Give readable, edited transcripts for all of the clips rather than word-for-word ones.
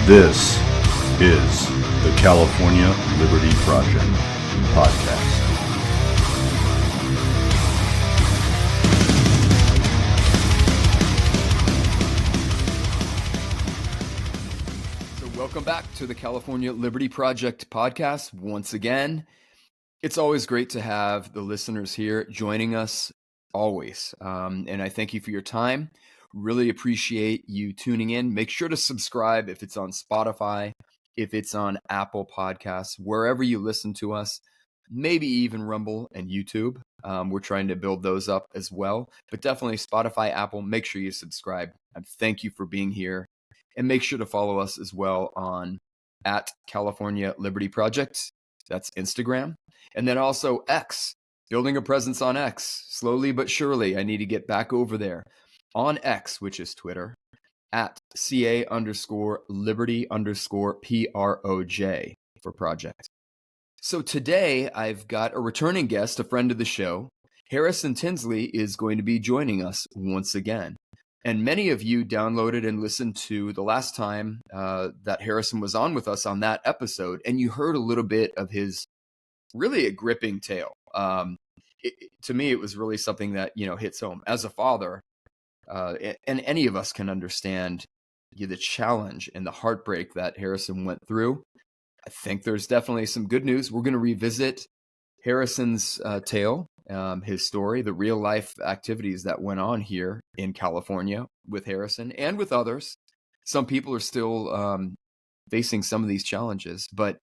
This is the California Liberty Project podcast. So welcome back to the California Liberty Project podcast once again. It's always great to have the listeners here joining us always. And I thank you for your time. Really appreciate you tuning in. Make sure to subscribe if it's on Spotify, if it's on Apple Podcasts, wherever you listen to us, maybe even Rumble and YouTube. We're trying to build those up as well, but definitely Spotify, Apple, make sure you subscribe. And thank you for being here. And make sure to follow us as well on at California Liberty Project. That's Instagram. And then also X, building a presence on X. Slowly but surely, I need to get back over there on X, which is Twitter, at CA_Liberty_PROJ for project. So today I've got a returning guest, a friend of the show. Harrison Tinsley is going to be joining us once again. And many of you downloaded and listened to the last time that Harrison was on with us on that episode, and you heard a little bit of his really a gripping tale. To me, it was really something that, hits home. As a father, and any of us can understand the challenge and the heartbreak that Harrison went through. I think there's definitely some good news. We're going to revisit Harrison's tale, his story, the real life activities that went on here in California with Harrison and with others. Some people are still facing some of these challenges. But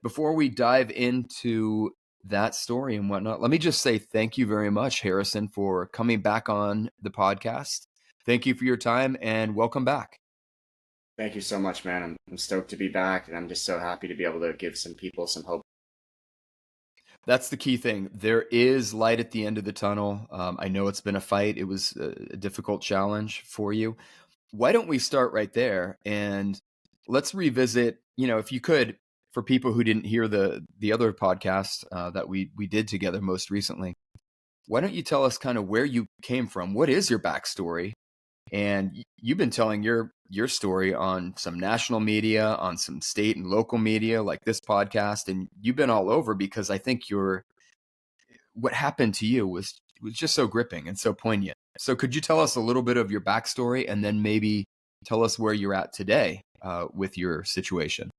before we dive into that story and whatnot, let me just say thank you very much, Harrison, for coming back on the podcast. Thank you for your time and welcome back. Thank you so much, man. I'm stoked to be back, and I'm just so happy to be able to give some people some hope. That's the key thing. There is light at the end of the tunnel. I know it's been a fight. It was a difficult challenge for you. Why don't we start right there and let's revisit, if you could, for people who didn't hear the other podcast that we did together most recently, why don't you tell us kind of where you came from? What is your backstory? And you've been telling your story on some national media, on some state and local media like this podcast, and you've been all over because I think what happened to you was just so gripping and so poignant. So could you tell us a little bit of your backstory and then maybe tell us where you're at today with your situation?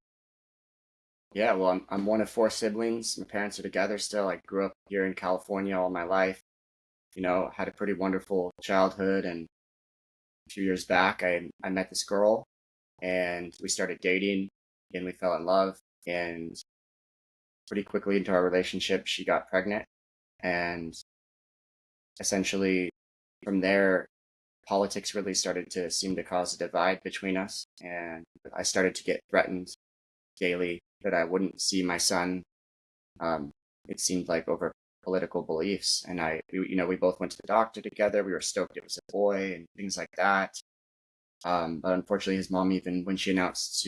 Yeah, well, I'm one of four siblings. My parents are together still. I grew up here in California all my life. Had a pretty wonderful childhood, and a few years back, I met this girl, and we started dating, and we fell in love, and pretty quickly into our relationship, she got pregnant, and essentially from there, politics really started to seem to cause a divide between us, and I started to get threatened daily that I wouldn't see my son. It seemed like over political beliefs, and we both went to the doctor together. We were stoked it was a boy and things like that. But unfortunately, his mom, even when she announced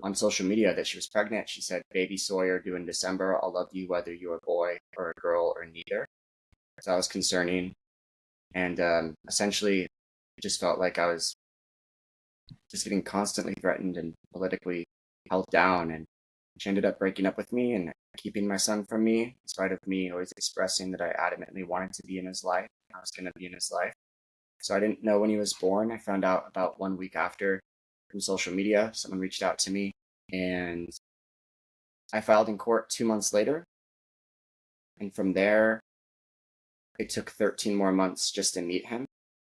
on social media that she was pregnant, she said, "Baby Sawyer due in December. I'll love you whether you're a boy or a girl or neither." So that was concerning, and essentially, it just felt like I was just getting constantly threatened and politically held down, and she ended up breaking up with me and keeping my son from me, in spite of me always expressing that I adamantly wanted to be in his life. I was going to be in his life. So I didn't know when he was born. I found out about 1 week after from social media. Someone reached out to me, and I filed in court 2 months later. And from there, it took 13 more months just to meet him.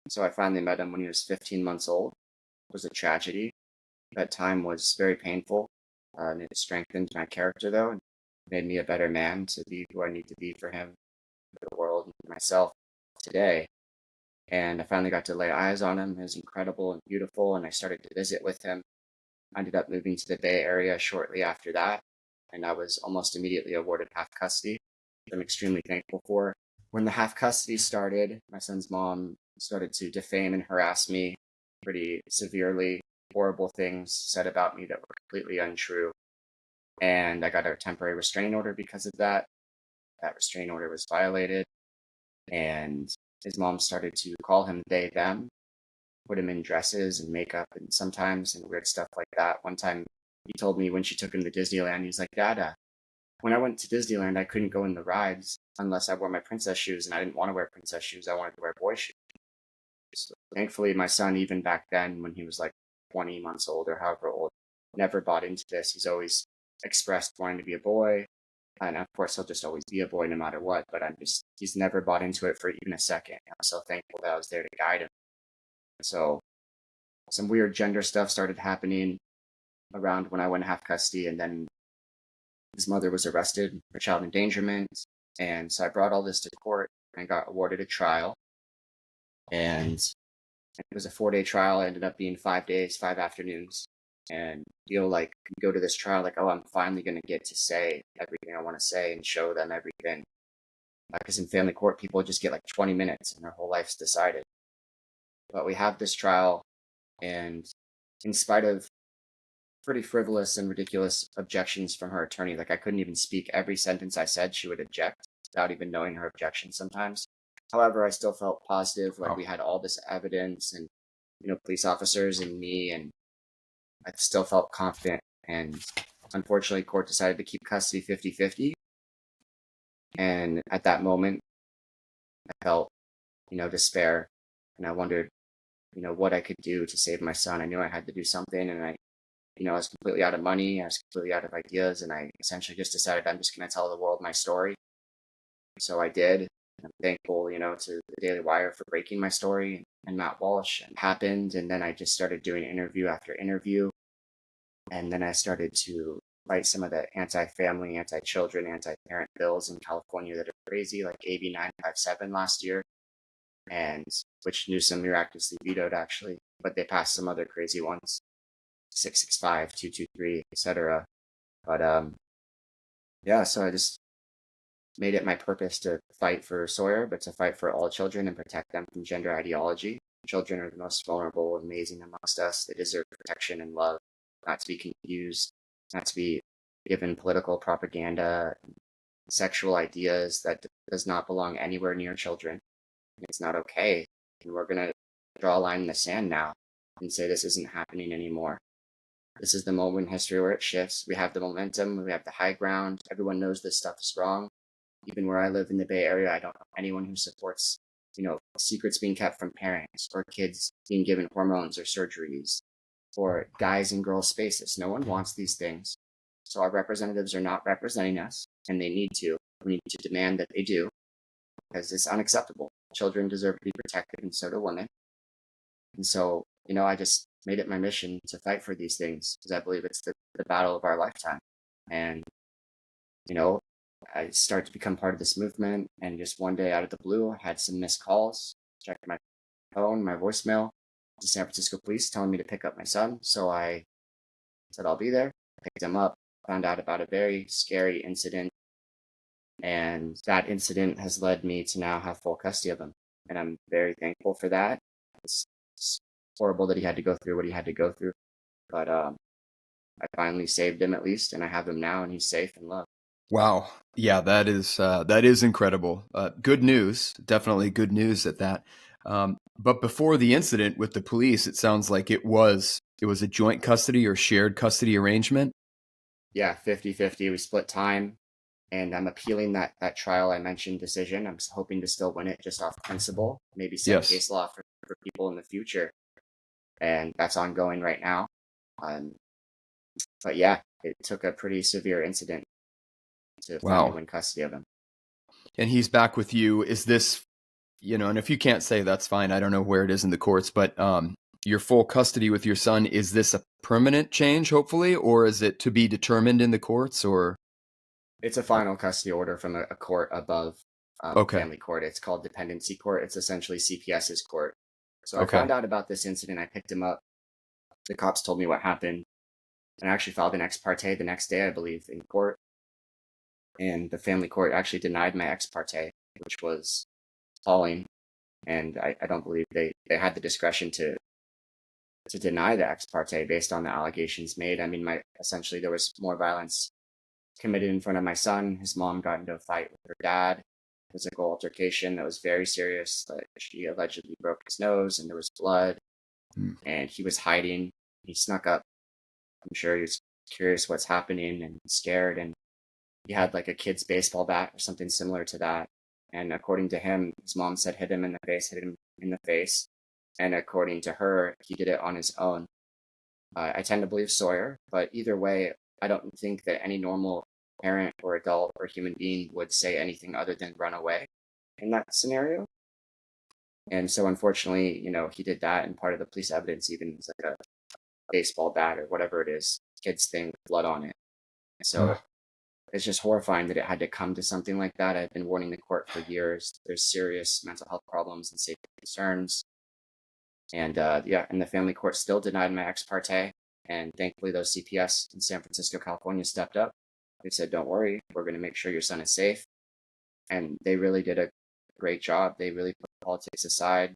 So I finally met him when he was 15 months old. It was a tragedy. That time was very painful. And it strengthened my character, though, and made me a better man to be who I need to be for him, for the world, and for myself today. And I finally got to lay eyes on him. It was incredible and beautiful, and I started to visit with him. I ended up moving to the Bay Area shortly after that, and I was almost immediately awarded half custody, which I'm extremely thankful for. When the half custody started, my son's mom started to defame and harass me pretty severely. Horrible things said about me that were completely untrue. And I got a temporary restraining order because of that. That restraining order was violated. And his mom started to call him they, them. put him in dresses and makeup and sometimes and weird stuff like that. One time he told me when she took him to Disneyland, he's like, Dad, when I went to Disneyland, I couldn't go in the rides unless I wore my princess shoes, and I didn't want to wear princess shoes. I wanted to wear boy shoes. So thankfully, my son, even back then, when he was like 20 months old or however old, never bought into this. He's always expressed wanting to be a boy. And of course, he'll just always be a boy no matter what. But he's never bought into it for even a second. I'm so thankful that I was there to guide him. So some weird gender stuff started happening around when I went half custody. And then his mother was arrested for child endangerment. And so I brought all this to court and got awarded a trial. And it was a 4-day trial. It ended up being 5 days, 5 afternoons. And feel like you go to this trial like, oh, I'm finally going to get to say everything I want to say and show them everything. Because in family court, people just get like 20 minutes and their whole life's decided. But we have this trial, and in spite of pretty frivolous and ridiculous objections from her attorney, like I couldn't even speak every sentence I said, she would object without even knowing her objections sometimes. However, I still felt positive, like we had all this evidence and, police officers and me, and I still felt confident. And unfortunately, court decided to keep custody 50-50. And at that moment, I felt, despair. And I wondered, what I could do to save my son. I knew I had to do something. And I was completely out of money. I was completely out of ideas. And I essentially just decided I'm just going to tell the world my story. So I did. And I'm thankful, to the Daily Wire for breaking my story and Matt Walsh. It happened. And then I just started doing interview after interview. And then I started to fight some of the anti-family, anti-children, anti-parent bills in California that are crazy, like AB 957 last year, and which Newsom miraculously vetoed, actually. But they passed some other crazy ones, 665, 223, etc. But so I just made it my purpose to fight for Sawyer, but to fight for all children and protect them from gender ideology. Children are the most vulnerable, amazing amongst us. They deserve protection and love, not to be confused, not to be given political propaganda, sexual ideas that does not belong anywhere near children. It's not okay. And we're going to draw a line in the sand now and say this isn't happening anymore. This is the moment in history where it shifts. We have the momentum. We have the high ground. Everyone knows this stuff is wrong. Even where I live in the Bay Area, I don't know anyone who supports, secrets being kept from parents or kids being given hormones or surgeries or guys and girls spaces. No one wants these things. So our representatives are not representing us, and they need to. We need to demand that they do, because it's unacceptable. Children deserve to be protected, and so do women. And so, I just made it my mission to fight for these things, because I believe it's the battle of our lifetime. And, I started to become part of this movement, and just one day out of the blue, I had some missed calls, checked my phone, my voicemail, the San Francisco police telling me to pick up my son. So I said, I'll be there. I picked him up, found out about a very scary incident. And that incident has led me to now have full custody of him. And I'm very thankful for that. It's horrible that he had to go through what he had to go through. But I finally saved him at least, and I have him now, and he's safe and loved. Wow. Yeah, that is incredible. Good news. Definitely good news at that. But before the incident with the police, it sounds like it was a joint custody or shared custody arrangement. Yeah, 50-50. We split time, and I'm appealing that trial I mentioned decision. I'm hoping to still win it just off principle, maybe set case law for people in the future. And that's ongoing right now. But yeah, it took a pretty severe incident to finally win custody of him. And he's back with you. Is this, and if you can't say, that's fine. I don't know where it is in the courts, but your full custody with your son, is this a permanent change, hopefully, or is it to be determined in the courts, or? It's a final custody order from a court above family court. It's called dependency court. It's essentially CPS's court. So I found out about this incident. I picked him up. The cops told me what happened. And I actually filed an ex parte the next day, I believe, in court. And the family court actually denied my ex parte, which was appalling. And I don't believe they had the discretion to deny the ex parte based on the allegations made. I mean, essentially there was more violence committed in front of my son. His mom got into a fight with her dad, physical altercation that was very serious. She allegedly broke his nose, and there was blood. Hmm. and he was hiding. He snuck up. I'm sure he was curious what's happening and scared, and he had like a kid's baseball bat or something similar to that. And according to him, his mom said hit him in the face, hit him in the face. And according to her, he did it on his own. I tend to believe Sawyer, but either way, I don't think that any normal parent or adult or human being would say anything other than run away in that scenario. And so, unfortunately, he did that, and part of the police evidence even is like a baseball bat or whatever it is, kid's thing with blood on it. So it's just horrifying that it had to come to something like that. I've been warning the court for years. There's serious mental health problems and safety concerns. And and the family court still denied my ex parte. And thankfully, those CPS in San Francisco, California stepped up. They said, don't worry, we're going to make sure your son is safe. And they really did a great job. They really put politics aside.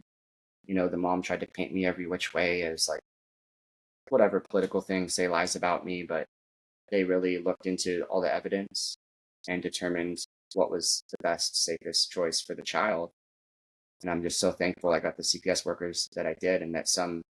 The mom tried to paint me every which way as like whatever political things, say lies about me, but they really looked into all the evidence and determined what was the best, safest choice for the child. And I'm just so thankful I got the CPS workers that I did, and that some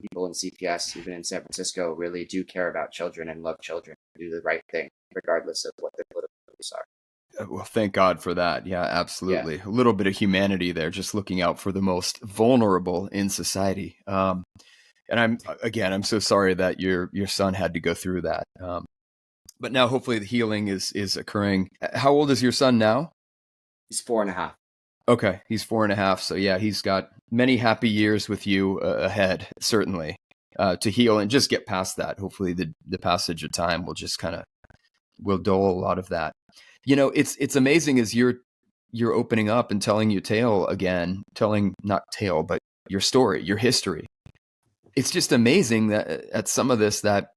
people in CPS, even in San Francisco, really do care about children and love children, do the right thing, regardless of what their political views are. Well, thank God for that. Yeah, Yeah. absolutely. A little bit of humanity there, just looking out for the most vulnerable in society. And I'm so sorry that your son had to go through that. But now hopefully the healing is occurring. How old is your son now? He's 4.5. Okay, he's 4.5. So yeah, he's got many happy years with you ahead, certainly, to heal and just get past that. Hopefully the passage of time will just will dull a lot of that. It's amazing as you're opening up and telling your tale again, not tale, but your story, your history. It's just amazing that at some of this, that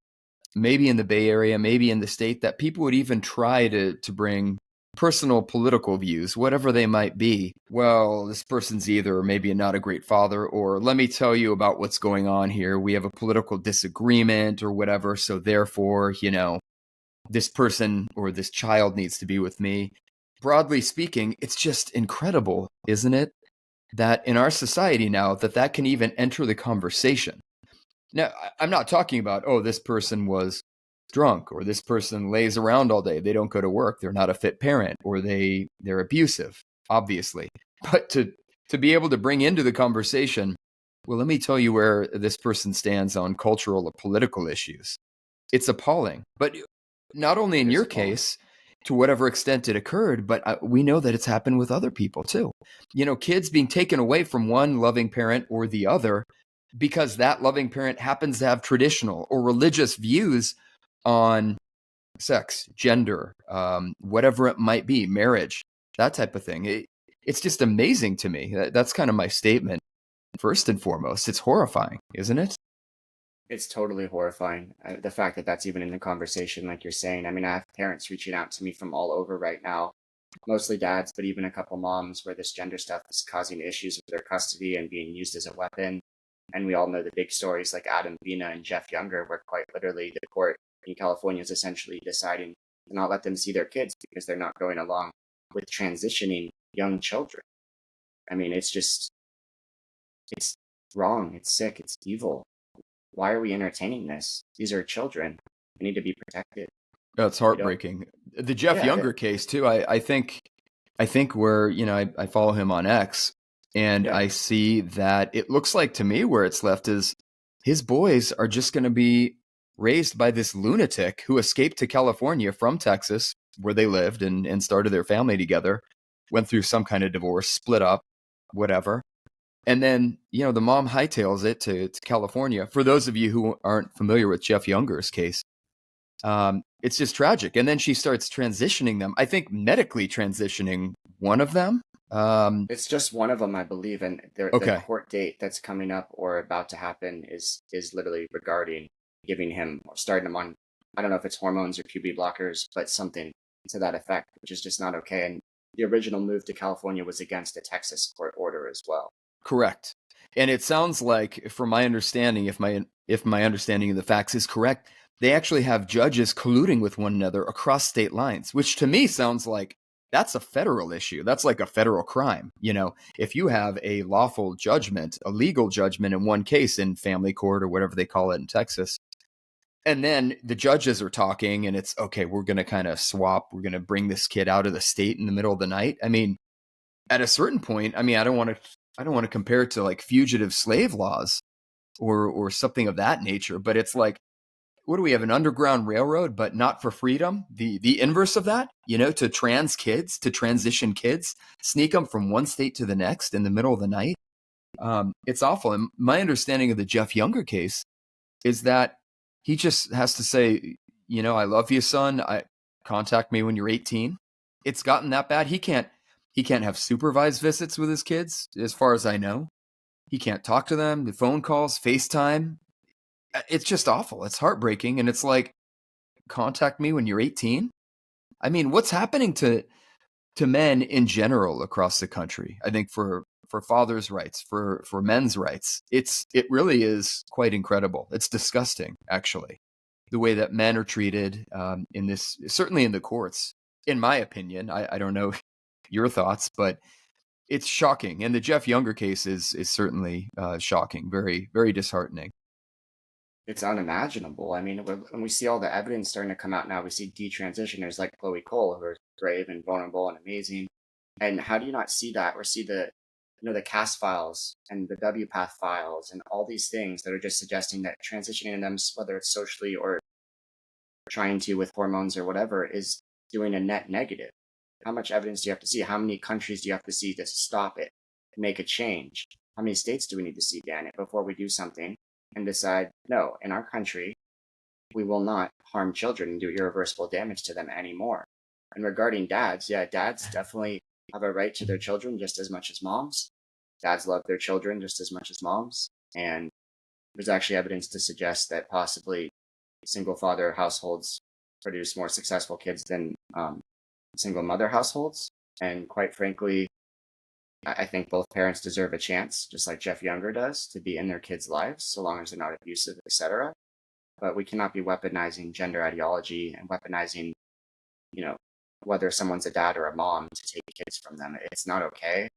maybe in the Bay Area, maybe in the state, that people would even try to bring personal political views, whatever they might be. Well, this person's either maybe not a great father, or let me tell you about what's going on here. We have a political disagreement or whatever. So therefore, this person or this child needs to be with me. Broadly speaking, it's just incredible, isn't it? That in our society now, that can even enter the conversation. Now, I'm not talking about, this person was drunk, or this person lays around all day. They don't go to work. They're not a fit parent, or they're abusive, obviously. But to be able to bring into the conversation, well, let me tell you where this person stands on cultural or political issues. It's appalling. But not only in your case, to whatever extent it occurred, but we know that it's happened with other people too. Kids being taken away from one loving parent or the other because that loving parent happens to have traditional or religious views on sex, gender, whatever it might be, marriage, that type of thing. It's just amazing to me. That's kind of my statement. First and foremost, it's horrifying, isn't it? It's totally horrifying. The fact that that's even in the conversation, like you're saying. I mean, I have parents reaching out to me from all over right now, mostly dads, but even a couple moms, where this gender stuff is causing issues with their custody and being used as a weapon. And we all know the big stories like Adam Vina and Jeff Younger, where quite literally the court in California is essentially deciding to not let them see their kids because they're not going along with transitioning young children. I mean, it's wrong. It's sick. It's evil. Why are we entertaining this? These are children. They need to be protected. That's heartbreaking. The Jeff Younger case too. I think where, I follow him on X, and I see that it looks like to me where it's left is his boys are just going to be raised by this lunatic who escaped to California from Texas, where they lived and started their family together, went through some kind of divorce, split up, whatever. And then, the mom hightails it to California. For those of you who aren't familiar with Jeff Younger's case, it's just tragic. And then she starts transitioning them. I think medically transitioning one of them. It's just one of them, I believe. And the court date that's coming up or about to happen is literally regarding giving him or starting him on, I don't know if it's hormones or puberty blockers, but something to that effect, which is just not okay. And the original move to California was against a Texas court order as well. Correct. And it sounds like, from my understanding, if my understanding of the facts is correct, they actually have judges colluding with one another across state lines, which to me sounds like that's a federal issue. That's like a federal crime. If you have a lawful judgment, a legal judgment in one case in family court or whatever they call it in Texas, and then the judges are talking and it's okay, we're going to kind of swap. We're going to bring this kid out of the state in the middle of the night. I mean, at a certain point, I mean, I don't want to compare it to like fugitive slave laws or something of that nature, but it's like, what do we have, an underground railroad, but not for freedom? The inverse of that, to transition kids, sneak them from one state to the next in the middle of the night. It's awful. And my understanding of the Jeff Younger case is that he just has to say, I love you, son. Contact me when you're 18. It's gotten that bad. He can't have supervised visits with his kids, as far as I know. He can't talk to them, the phone calls, FaceTime. It's just awful. It's heartbreaking. And it's like, contact me when you're 18. I mean, what's happening to men in general across the country? I think for fathers' rights, for men's rights, it really is quite incredible. It's disgusting, actually, the way that men are treated in this, certainly in the courts, in my opinion. I don't know your thoughts, but it's shocking. And the Jeff Younger case is certainly shocking, very, very disheartening. It's unimaginable. I mean, when we see all the evidence starting to come out now, we see detransitioners like Chloe Cole, who are brave and vulnerable and amazing. And how do you not see that, or see the CAS files and the WPATH files and all these things that are just suggesting that transitioning them, whether it's socially or trying to with hormones or whatever, is doing a net negative? How much evidence do you have to see? How many countries do you have to see to stop it, to make a change? How many states do we need to see, Dan, before we do something and decide, no, in our country, we will not harm children and do irreversible damage to them anymore? And regarding dads, yeah, dads definitely have a right to their children just as much as moms. Dads love their children just as much as moms. And there's actually evidence to suggest that possibly single father households produce more successful kids than single mother households. And quite frankly, I think both parents deserve a chance, just like Jeff Younger does, to be in their kids' lives, so long as they're not abusive, etc. But we cannot be weaponizing gender ideology and weaponizing, whether someone's a dad or a mom, to take kids from them. It's not okay.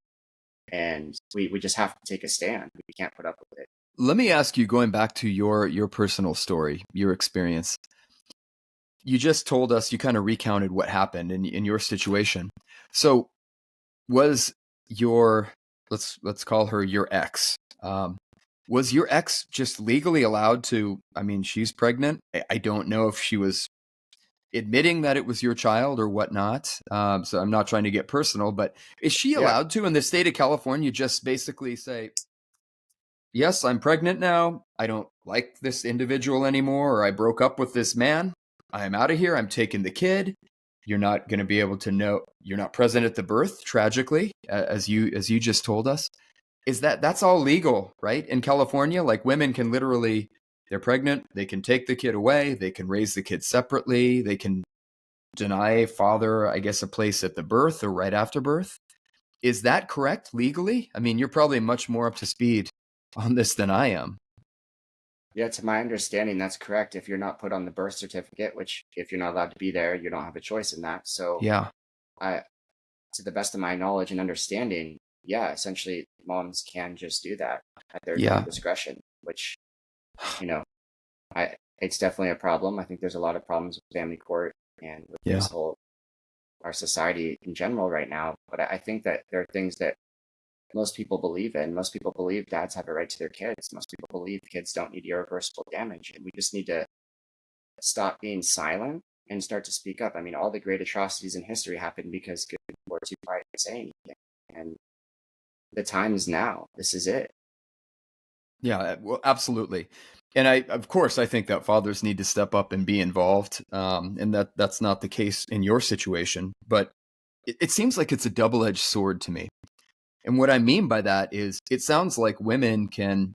And we just have to take a stand. We can't put up with it. Let me ask you, going back to your personal story, your experience. You just told us, you kind of recounted what happened in your situation. So was let's call her your ex, was your ex just legally allowed to, I mean, she's pregnant. I don't know if she was admitting that it was your child or whatnot. So I'm not trying to get personal, but is she allowed to, in the state of California, just basically say, yes, I'm pregnant now. I don't like this individual anymore, or I broke up with this man. I'm out of here. I'm taking the kid. You're not going to be able to know. You're not present at the birth, tragically, as you just told us. That's all legal, right? In California, like, women can literally, they're pregnant, they can take the kid away, they can raise the kid separately, they can deny father, I guess, a place at the birth or right after birth. Is that correct legally? I mean, you're probably much more up to speed on this than I am. Yeah, to my understanding, that's correct. If you're not put on the birth certificate, which, if you're not allowed to be there, you don't have a choice in that. So Yeah. To the best of my knowledge and understanding, yeah, essentially moms can just do that at their discretion, which, it's definitely a problem. I think there's a lot of problems with family court and with this whole, our society in general right now. But I think that there are things that most people believe in. Most people believe dads have a right to their kids. Most people believe kids don't need irreversible damage. And we just need to stop being silent and start to speak up. I mean, all the great atrocities in history happened because good people were too quiet to say anything. And the time is now. This is it. Yeah, well, absolutely. And of course, I think that fathers need to step up and be involved. And that's not the case in your situation. But it seems like it's a double-edged sword to me. And what I mean by that is, it sounds like women can,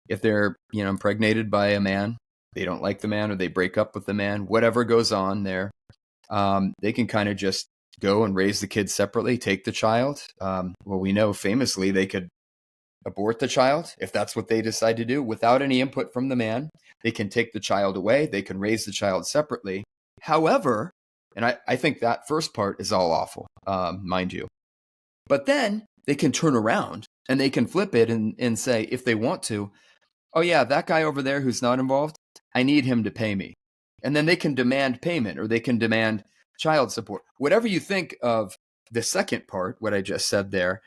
if they're, impregnated by a man, they don't like the man, or they break up with the man, whatever goes on there, they can kind of just go and raise the kid separately, take the child. Well, we know famously they could abort the child if that's what they decide to do without any input from the man. They can take the child away. They can raise the child separately. However, and I think that first part is all awful. mind you. But then they can turn around and they can flip it and say, if they want to, oh yeah, that guy over there who's not involved, I need him to pay me. And then they can demand payment or they can demand child support. Whatever you think of the second part, what I just said there,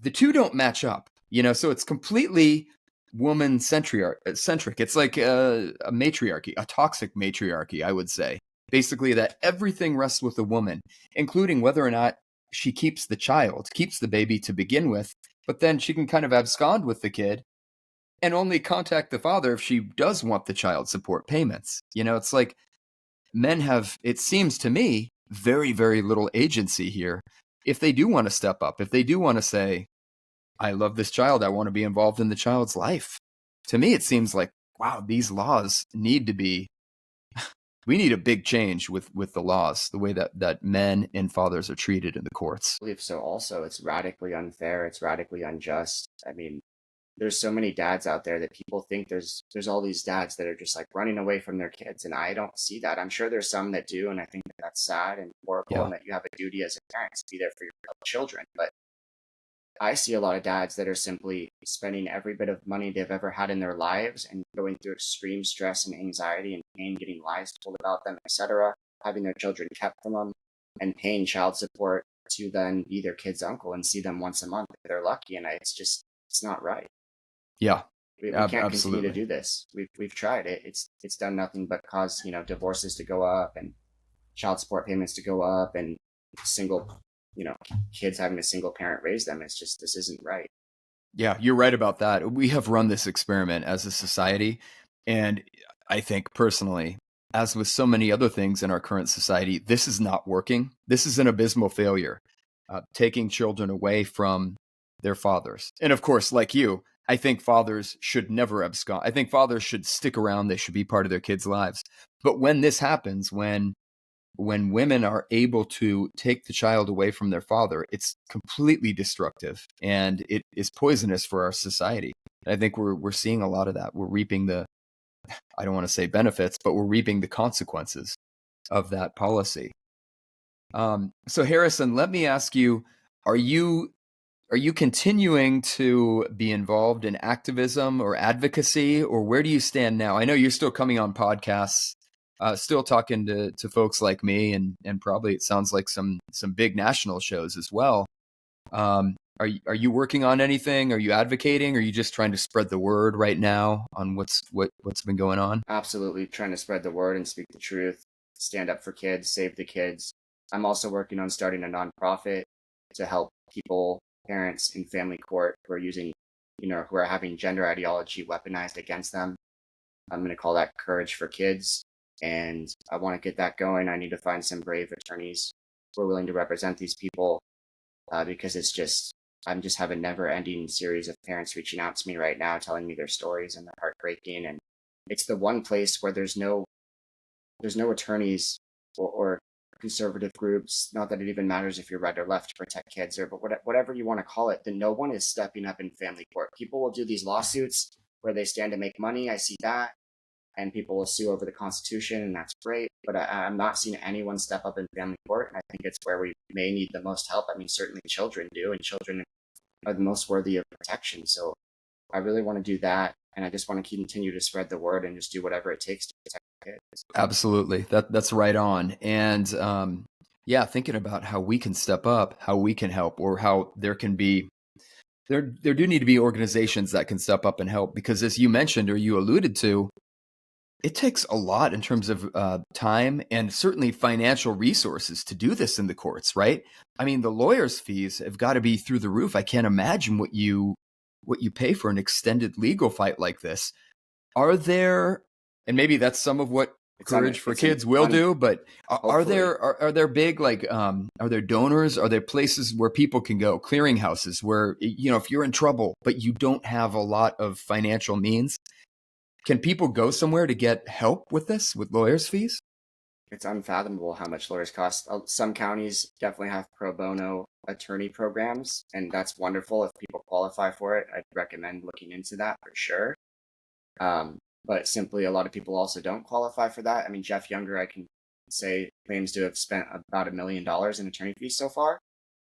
the two don't match up, so it's completely woman centric. It's like a matriarchy, a toxic matriarchy, I would say. Basically, that everything rests with the woman, including whether or not she keeps the baby to begin with, but then she can kind of abscond with the kid and only contact the father if she does want the child support payments. It's like men have, it seems to me, very, very little agency here. If they do want to step up, if they do want to say, I love this child, I want to be involved in the child's life. To me, it seems like, wow, these laws need to be, we need a big change with the laws, the way that men and fathers are treated in the courts. I believe so. Also, it's radically unfair. It's radically unjust. I mean, there's so many dads out there that people think there's all these dads that are just like running away from their kids, and I don't see that. I'm sure there's some that do, and I think that's sad and horrible, Yeah. and that you have a duty as a parent to be there for your children. But I see a lot of dads that are simply spending every bit of money they've ever had in their lives and going through extreme stress and anxiety and pain, getting lies told about them, etc., having their children kept from them, and paying child support to then be their kid's uncle and see them once a month if they're lucky. And it's not right. Yeah, We can't absolutely. continue to do this. We've tried it. It's done nothing but cause divorces to go up and child support payments to go up and single kids having a single parent raise them. It's just, this isn't right. Yeah, you're right about that. We have run this experiment as a society, and I think personally, as with so many other things in our current society, this is not working. This is an abysmal failure, taking children away from their fathers. And of course, like you, I think fathers should never abscond. I think fathers should stick around. They should be part of their kids' lives. But when this happens, when women are able to take the child away from their father, it's completely destructive and it is poisonous for our society. And I think we're seeing a lot of that. We're reaping I don't want to say benefits, but we're reaping the consequences of that policy. So Harrison, let me ask you, are you continuing to be involved in activism or advocacy, or where do you stand now? I know you're still coming on podcasts, still talking to folks like me, and probably it sounds like some big national shows as well. Are you working on anything? Are you advocating? Or are you just trying to spread the word right now on what's been going on? Absolutely trying to spread the word and speak the truth, stand up for kids, save the kids. I'm also working on starting a nonprofit to help people, parents in family court who are using, who are having gender ideology weaponized against them. I'm going to call that Courage for Kids. And I want to get that going. I need to find some brave attorneys who are willing to represent these people, because I'm just have a never-ending series of parents reaching out to me right now, telling me their stories, and they're heartbreaking. And it's the one place where there's no attorneys or conservative groups. Not that it even matters if you're right or left to protect kids, but whatever you want to call it. Then no one is stepping up in family court. People will do these lawsuits where they stand to make money. I see that. And people will sue over the Constitution, and that's great. But I'm not seeing anyone step up in family court, and I think it's where we may need the most help. I mean, certainly children do, and children are the most worthy of protection. So I really want to do that, and I just want to continue to spread the word and just do whatever it takes to protect kids. Absolutely, that's right on. And yeah, thinking about how we can step up, how we can help, or how there do need to be organizations that can step up and help, because as you mentioned or you alluded to, it takes a lot in terms of time and certainly financial resources to do this in the courts, right? I mean, the lawyers' fees have got to be through the roof. I can't imagine what you pay for an extended legal fight like this. Are there, and maybe that's some of what Courage for Kids will do, but are there big, like, are there donors? Are there places where people can go, clearinghouses, where, if you're in trouble, but you don't have a lot of financial means, can people go somewhere to get help with this, with lawyers' fees? It's unfathomable how much lawyers cost. Some counties definitely have pro bono attorney programs, and that's wonderful. If people qualify for it, I'd recommend looking into that for sure. But simply, a lot of people also don't qualify for that. I mean, Jeff Younger, I can say, claims to have spent about $1 million in attorney fees so far.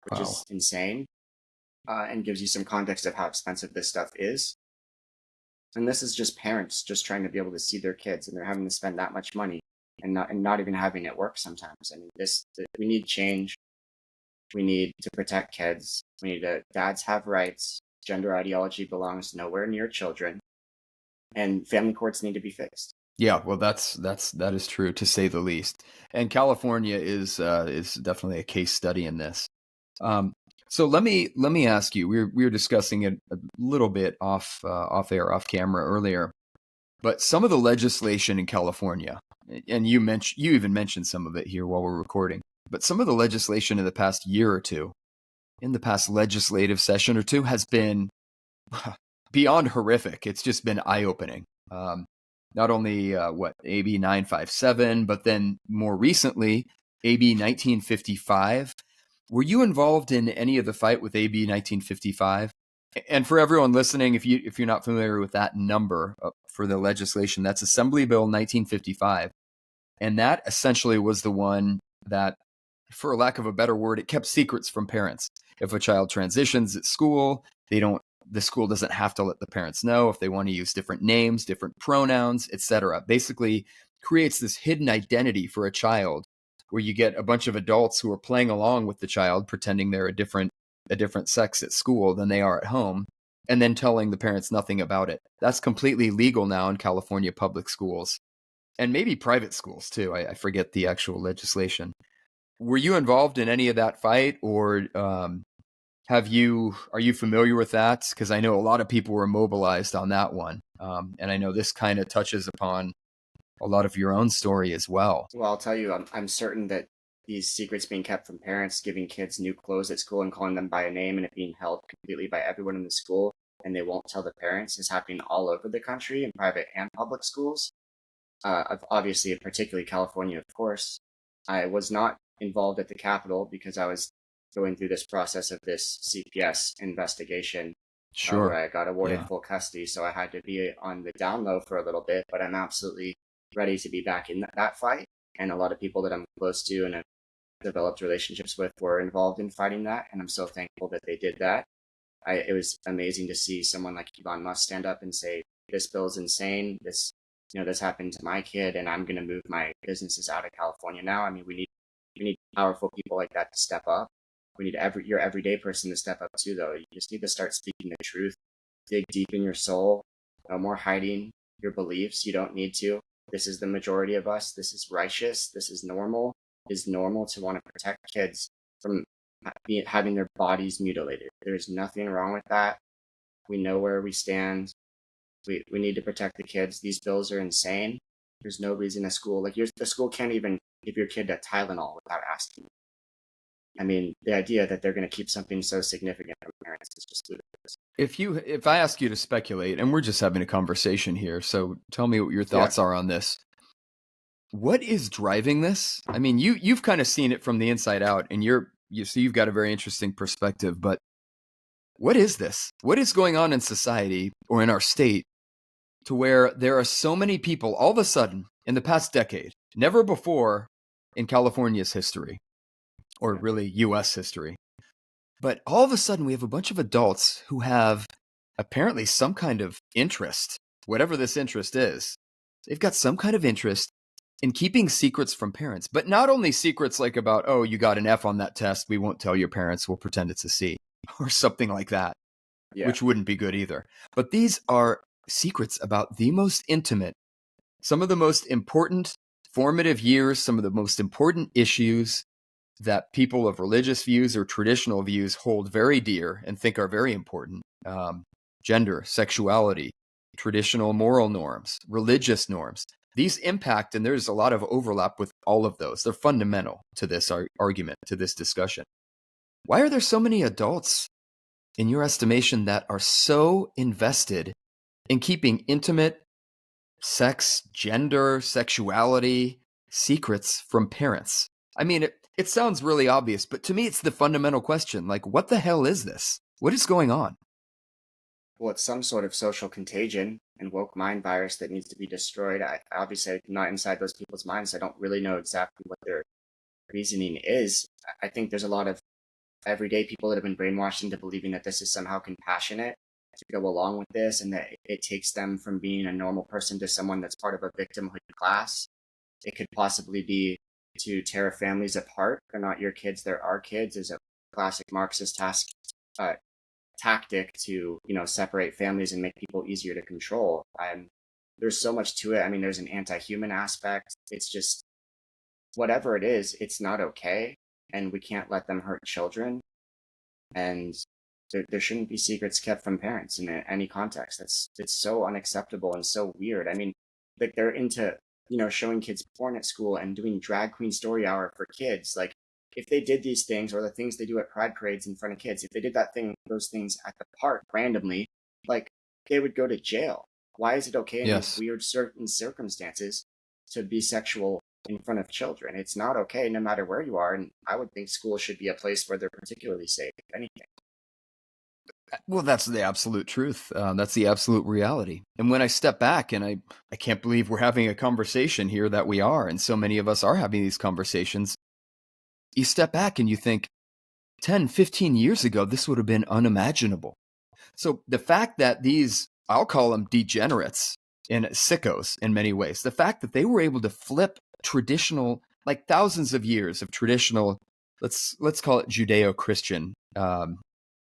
which Wow. is insane, and gives you some context of how expensive this stuff is. And this is just parents just trying to be able to see their kids, and they're having to spend that much money and not even having it work sometimes. I mean, we need change. We need to protect kids. We need to dads have rights. Gender ideology belongs nowhere near children, and family courts need to be fixed. Yeah, well, that is true to say the least. And California is definitely a case study in this. Um, so let me ask you. We were discussing it a little bit off air, off camera earlier, but some of the legislation in California, and you even mentioned some of it here while we're recording. But some of the legislation in the past year or two, in the past legislative session or two, has been beyond horrific. It's just been eye-opening. Not only AB 957, but then more recently, AB 1955. Were you involved in any of the fight with AB 1955? And for everyone listening, if you're not familiar with that number for the legislation, that's Assembly Bill 1955, and that essentially was the one that, for lack of a better word, it kept secrets from parents. If a child transitions at school, the school doesn't have to let the parents know if they want to use different names, different pronouns, etc. Basically creates this hidden identity for a child where you get a bunch of adults who are playing along with the child, pretending they're a different sex at school than they are at home, and then telling the parents nothing about it. That's completely legal now in California public schools and maybe private schools too. I forget the actual legislation. Were you involved in any of that fight, or are you familiar with that? Because I know a lot of people were mobilized on that one, and I know this kind of touches upon a lot of your own story as well. Well, I'll tell you, I'm certain that these secrets being kept from parents, giving kids new clothes at school and calling them by a name, and it being held completely by everyone in the school, and they won't tell the parents, is happening all over the country in private and public schools. Obviously, particularly California, of course. I was not involved at the Capitol because I was going through this process of this CPS investigation, where Sure. I got awarded Yeah. full custody, so I had to be on the down low for a little bit, but I'm absolutely ready to be back in that fight. And a lot of people that I'm close to and have developed relationships with were involved in fighting that, and I'm so thankful that they did that. It was amazing to see someone like Elon Musk stand up and say, "This bill is insane. This happened to my kid, and I'm going to move my businesses out of California now." I mean, we need powerful people like that to step up. We need your everyday person to step up too, though. You just need to start speaking the truth. Dig deep in your soul. No more hiding your beliefs. You don't need to. This is the majority of us. This is righteous. This is normal. It is normal to want to protect kids from having their bodies mutilated. There's nothing wrong with that. We know where we stand. We need to protect the kids. These bills are insane. There's no reason a school the school can't even give your kid a Tylenol without asking. I mean, the idea that they're going to keep something so significant from parents is just ludicrous. If I ask you to speculate, and we're just having a conversation here, so tell me what your thoughts are on this. What is driving this? I mean, you've kind of seen it from the inside out, and you've got a very interesting perspective. But what is this? What is going on in society or in our state to where there are so many people all of a sudden in the past decade, never before in California's history, or really U.S. history, but all of a sudden we have a bunch of adults who have apparently some kind of interest, whatever this interest is. They've got some kind of interest in keeping secrets from parents, but not only secrets like about, oh, you got an F on that test, we won't tell your parents, we'll pretend it's a C, or something like that, which wouldn't be good either. But these are secrets about the most intimate, some of the most important formative years, some of the most important issues that people of religious views or traditional views hold very dear and think are very important. Gender, sexuality, traditional moral norms, religious norms. These impact, and there's a lot of overlap with all of those. They're fundamental to this argument, to this discussion. Why are there so many adults, in your estimation, that are so invested in keeping intimate sex, gender, sexuality secrets from parents? I mean, it sounds really obvious, but to me, it's the fundamental question. Like, what the hell is this? What is going on? Well, it's some sort of social contagion and woke mind virus that needs to be destroyed. Obviously, I'm not inside those people's minds. I don't really know exactly what their reasoning is. I think there's a lot of everyday people that have been brainwashed into believing that this is somehow compassionate to go along with this, and that it takes them from being a normal person to someone that's part of a victimhood class. It could possibly be to tear families apart. They're not your kids, they're our kids, is a classic Marxist tactic to, separate families and make people easier to control. There's so much to it. I mean, there's an anti-human aspect. It's just, whatever it is, it's not okay, and we can't let them hurt children. And there shouldn't be secrets kept from parents in any context. It's so unacceptable and so weird. I mean, like, they're into, showing kids porn at school and doing drag queen story hour for kids. Like, if they did these things, or the things they do at pride parades in front of kids, if they did those things at the park randomly, like, they would go to jail. Why is it okay in these weird certain circumstances to be sexual in front of children? It's not okay no matter where you are. And I would think school should be a place where they're particularly safe, if anything. Well, that's the absolute truth. That's the absolute reality. And when I step back, and I can't believe we're having a conversation here, that we are, and so many of us are having these conversations, you step back and you think 10, 15 years ago, this would have been unimaginable. So the fact that these, I'll call them degenerates and sickos in many ways, the fact that they were able to flip traditional, like thousands of years of traditional, let's call it Judeo-Christian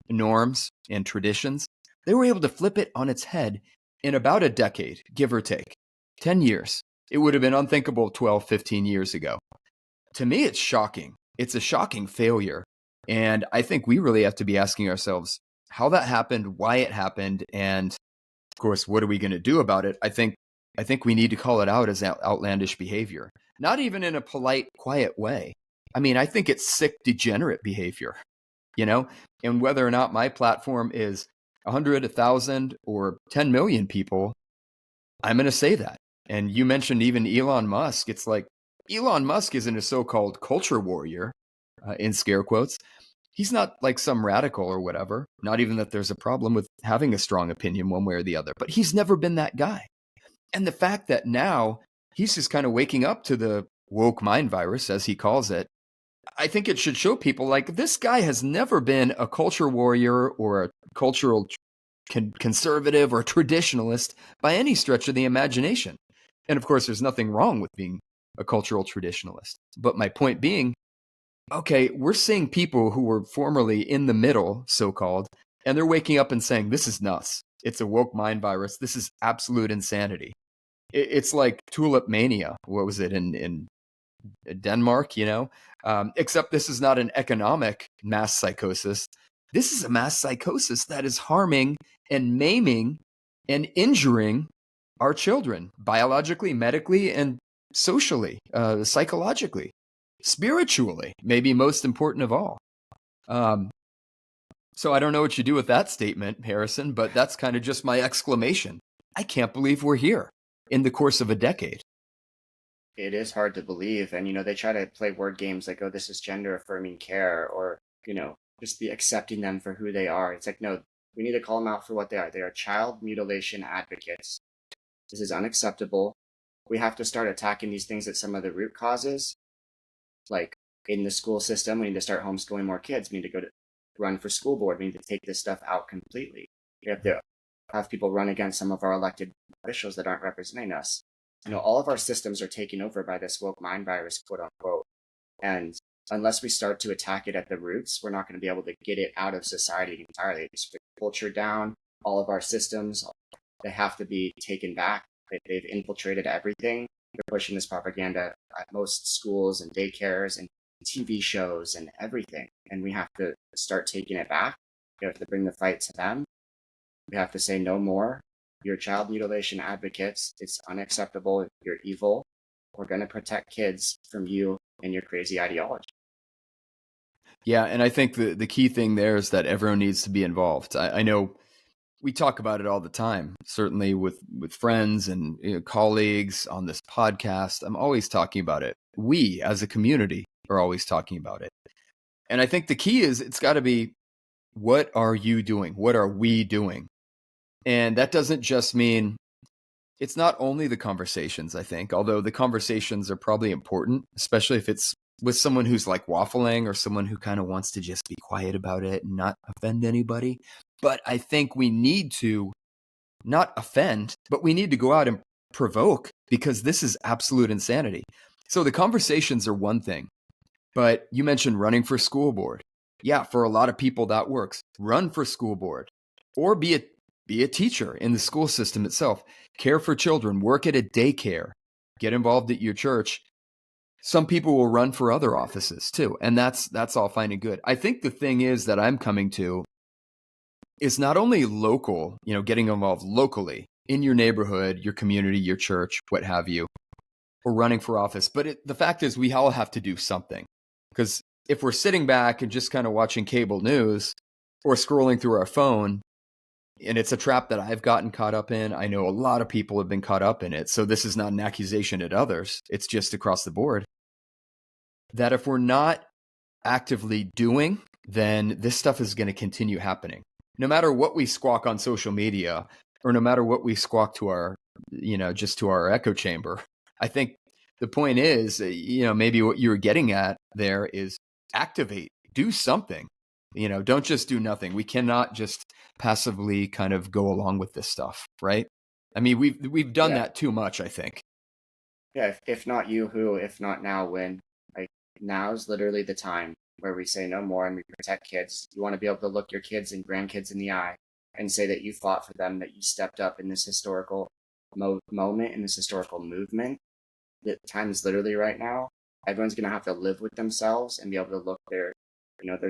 norms and traditions, they were able to flip it on its head in about a decade, give or take, 10 years. It would have been unthinkable 12, 15 years ago. To me, it's shocking. It's a shocking failure. And I think we really have to be asking ourselves how that happened, why it happened, and of course, what are we going to do about it? I think we need to call it out as outlandish behavior, not even in a polite, quiet way. I mean, I think it's sick, degenerate behavior, and whether or not my platform is 100, 1,000, or 10 million people, I'm going to say that. And you mentioned even Elon Musk. It's like, Elon Musk isn't a so-called culture warrior, in scare quotes. He's not like some radical or whatever, not even that there's a problem with having a strong opinion one way or the other, but he's never been that guy. And the fact that now he's just kind of waking up to the woke mind virus, as he calls it, I think it should show people, like, this guy has never been a culture warrior or a cultural conservative or traditionalist by any stretch of the imagination. And of course, there's nothing wrong with being a cultural traditionalist. But my point being, okay, we're seeing people who were formerly in the middle, so-called, and they're waking up and saying, this is nuts. It's a woke mind virus. This is absolute insanity. It's like tulip mania. What was it in Denmark, except this is not an economic mass psychosis. This is a mass psychosis that is harming and maiming and injuring our children biologically, medically, and socially, psychologically, spiritually, maybe most important of all. So I don't know what you do with that statement, Harrison, but that's kind of just my exclamation. I can't believe we're here in the course of a decade. It is hard to believe. And, they try to play word games like, oh, this is gender affirming care, or, just be accepting them for who they are. It's like, no, we need to call them out for what they are. They are child mutilation advocates. This is unacceptable. We have to start attacking these things at some of the root causes. Like, in the school system, we need to start homeschooling more kids. We need to run for school board. We need to take this stuff out completely. We have to have people run against some of our elected officials that aren't representing us. All of our systems are taken over by this woke mind virus, quote unquote. And unless we start to attack it at the roots, we're not going to be able to get it out of society entirely. It's culture down, all of our systems, they have to be taken back. They've infiltrated everything. They're pushing this propaganda at most schools and daycares and TV shows and everything. And we have to start taking it back. We have to bring the fight to them. We have to say no more. You're child mutilation advocates. It's unacceptable. You're evil. We're going to protect kids from you and your crazy ideology. Yeah, and I think the key thing there is that everyone needs to be involved. I know we talk about it all the time, certainly with friends and colleagues on this podcast. I'm always talking about it. We, as a community, are always talking about it. And I think the key is it's got to be, what are you doing? What are we doing? And that doesn't just mean, it's not only the conversations, I think, although the conversations are probably important, especially if it's with someone who's like waffling or someone who kind of wants to just be quiet about it and not offend anybody. But I think we need to not offend, but we need to go out and provoke, because this is absolute insanity. So the conversations are one thing, but you mentioned running for school board. Yeah, for a lot of people that works. Run for school board, or be a teacher in the school system itself. Care for children, work at a daycare, get involved at your church. Some people will run for other offices too, and that's all fine and good. I think the thing is that I'm coming to is not only local, getting involved locally in your neighborhood, your community, your church, what have you, or running for office, but the fact is we all have to do something. Because if we're sitting back and just kind of watching cable news or scrolling through our phone, and it's a trap that I've gotten caught up in, I know a lot of people have been caught up in it. So this is not an accusation at others. It's just across the board. That if we're not actively doing, then this stuff is going to continue happening. No matter what we squawk on social media, or no matter what we squawk to our, just to our echo chamber, I think the point is, maybe what you were getting at there is activate, do something. Don't just do nothing. We cannot just passively kind of go along with this stuff, right? I mean, we've done that too much, I think. Yeah, if not you, who? If not now, when? Like, now's literally the time where we say no more and we protect kids. You want to be able to look your kids and grandkids in the eye and say that you fought for them, that you stepped up in this historical moment, in this historical movement. The time is literally right now. Everyone's going to have to live with themselves and be able to look their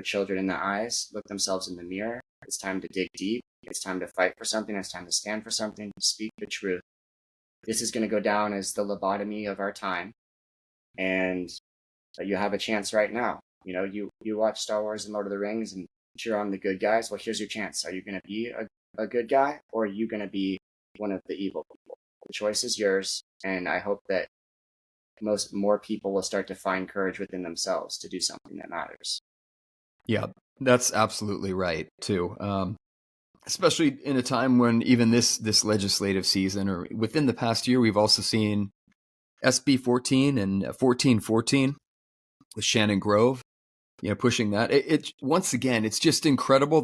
children in the eyes, look themselves in the mirror. It's time to dig deep. It's time to fight for something. It's time to stand for something, speak the truth. This is going to go down as the lobotomy of our time. And you have a chance right now. You watch Star Wars and Lord of the Rings and cheer on the good guys. Well, here's your chance. Are you going to be a good guy, or are you going to be one of the evil people? The choice is yours. And I hope that more people will start to find courage within themselves to do something that matters. Yeah, that's absolutely right too. Especially in a time when even this legislative season, or within the past year, we've also seen SB 14 and 1414 with Shannon Grove, pushing that. It once again, it's just incredible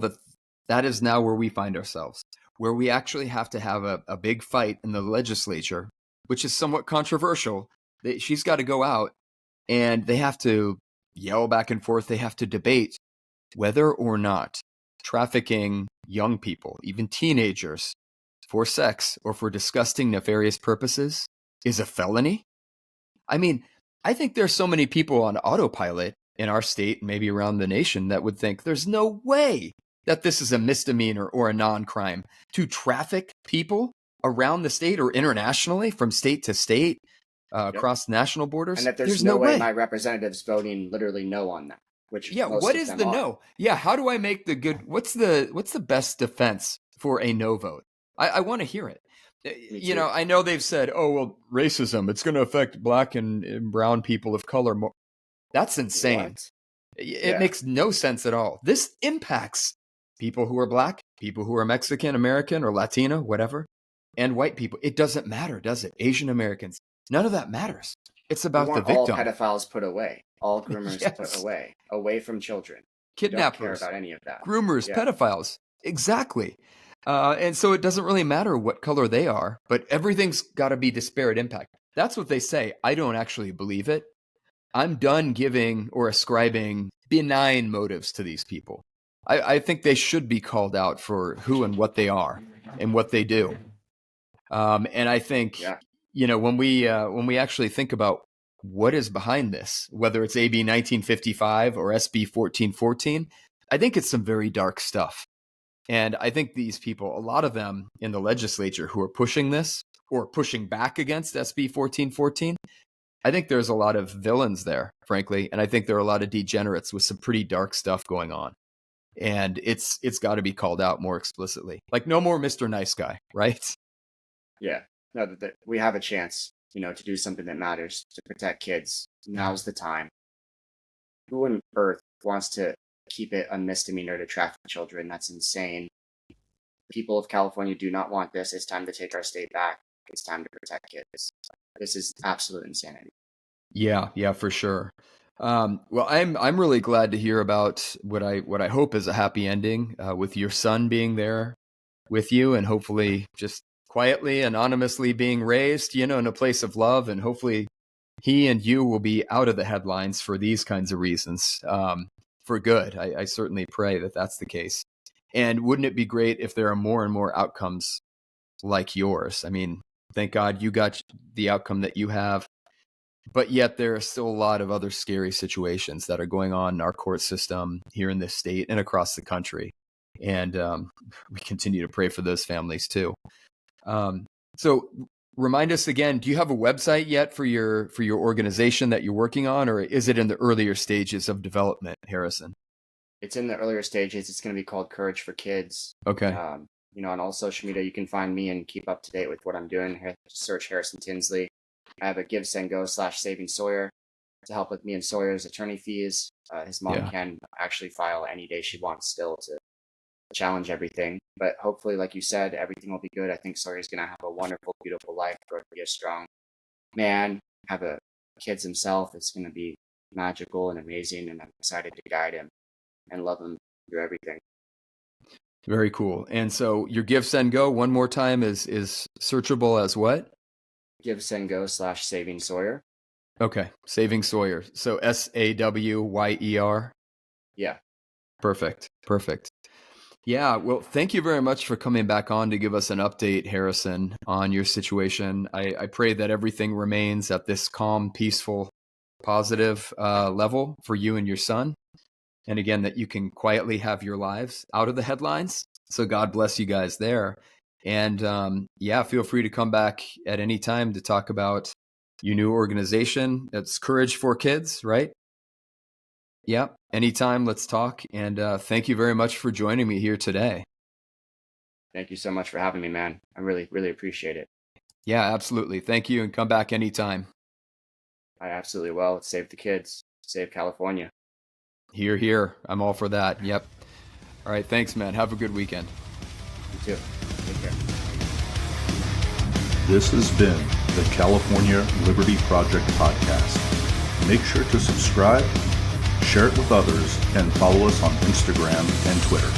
that is now where we find ourselves, where we actually have to have a big fight in the legislature, which is somewhat controversial. She's got to go out, and they have to yell back and forth. They have to debate whether or not trafficking young people, even teenagers, for sex or for disgusting, nefarious purposes is a felony. I mean, I think there's so many people on autopilot in our state, maybe around the nation, that would think there's no way that this is a misdemeanor or a non-crime to traffic people around the state or internationally from state to state, across national borders. And that there's no way my representative's voting literally no on that. Which what is the no? Yeah, how do I make the good? What's the best defense for a no vote? I want to hear it. I know they've said, oh, well, racism, it's going to affect black and brown people of color more. That's insane. What? It makes no sense at all. This impacts people who are black, people who are Mexican, American, or Latino, whatever, and white people. It doesn't matter, does it? Asian Americans. None of that matters. It's about the victim. All pedophiles put away. All groomers put away from children. Kidnappers. Don't care about any of that. Groomers, pedophiles. Exactly. And so it doesn't really matter what color they are, but everything's got to be disparate impact. That's what they say. I don't actually believe it. I'm done giving or ascribing benign motives to these people. I think they should be called out for who and what they are and what they do. And I think, when we actually think about what is behind this, whether it's AB 1955 or SB 1414, I think it's some very dark stuff. And I think these people, a lot of them in the legislature who are pushing this or pushing back against SB 1414, I think there's a lot of villains there, frankly. And I think there are a lot of degenerates with some pretty dark stuff going on. And it's got to be called out more explicitly. Like, no more Mr. Nice Guy, right? Yeah. No, we have a chance, to do something that matters, to protect kids. Now's the time. Who on earth wants to keep it a misdemeanor to traffic children? That's insane. People of California do not want this. It's time to take our state back. It's time to protect kids. This is absolute insanity. Yeah, for sure. Well, I'm really glad to hear about what I hope is a happy ending with your son being there with you, and hopefully just quietly, anonymously being raised, in a place of love, and hopefully he and you will be out of the headlines for these kinds of reasons, for good. I certainly pray that that's the case. And wouldn't it be great if there are more and more outcomes like yours? I mean, thank God you got the outcome that you have. But yet there are still a lot of other scary situations that are going on in our court system here in this state and across the country. And we continue to pray for those families too. So remind us again, do you have a website yet for your organization that you're working on, or is it in the earlier stages of development, Harrison? It's in the earlier stages. It's going to be called Courage for Kids. Okay. On all social media, you can find me and keep up to date with what I'm doing. Just search Harrison Tinsley. I have a Give, Send, Go /Saving Sawyer to help with me and Sawyer's attorney fees. His mom can actually file any day she wants still to challenge everything. But hopefully, like you said, everything will be good. I think Sawyer's going to have a wonderful, beautiful life, grow to be a strong man, have kids himself. It's going to be magical and amazing, and I'm excited to guide him and love him through everything. Very cool. And so your Give, Send, Go one more time is searchable as what? Give, Send, Go /Saving Sawyer. Okay. Saving Sawyer. So SAWYER. Yeah. Perfect. Yeah. Well, thank you very much for coming back on to give us an update, Harrison, on your situation. I pray that everything remains at this calm, peaceful, positive level for you and your son. And again, that you can quietly have your lives out of the headlines. So God bless you guys there. And feel free to come back at any time to talk about your new organization. It's Courage for Kids, right? Yeah, anytime, let's talk. And thank you very much for joining me here today. Thank you so much for having me, man. I really, really appreciate it. Yeah, absolutely. Thank you, and come back anytime. I absolutely will. Let's save the kids. Save California. Here. I'm all for that. Yep. All right, thanks, man. Have a good weekend. You too. Take care. This has been the California Liberty Project podcast. Make sure to subscribe, share it with others, and follow us on Instagram and Twitter.